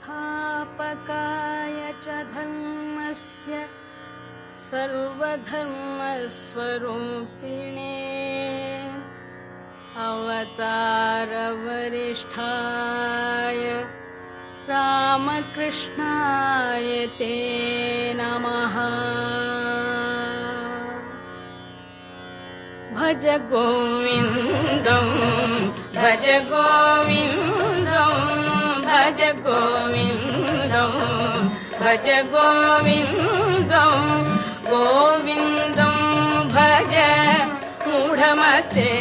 संस्थापकाय च धर्मस्य सर्वधर्मस्वरूपिणे अवतारवरिष्ठाय रामकृष्णाय ते नमः। भज गोविन्दं भज गोविन्दं भज गोविन्दं भज गोविन्दं गोविन्दं भज मूढमते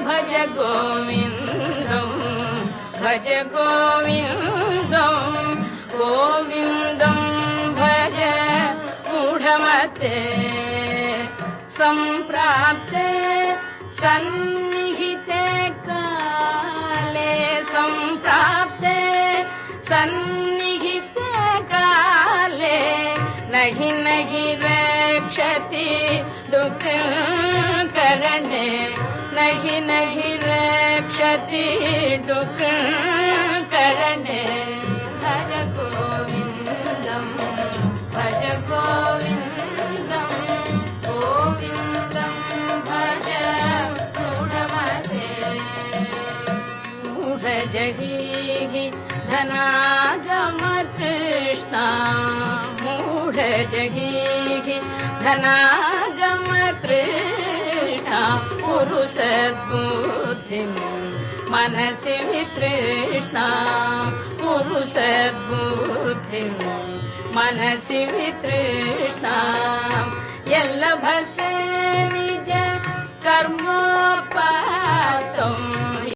भज गोविन्दं भज गोविन्दं गोविन्दं भज मूढमते। सम्प्राप्ते सन्निहिते काले सम्प्राप्ते सन्निहिते काले नहि नहि रक्षति दुःखकरणे नहि नहि रक्षति दुःखकरणे। भज गोविन्दं भज गोविन्दं गोविन्दं भज मूढमते। मूढजहि धनागमतृष्णा मूढजहि धनागमतृष्णा कुरु सद्बुद्धिं मनसि वितृष्णा कुरु सद्बुद्धिं मनसि वितृष्णा। यल्लभसे निज कर्मोपातो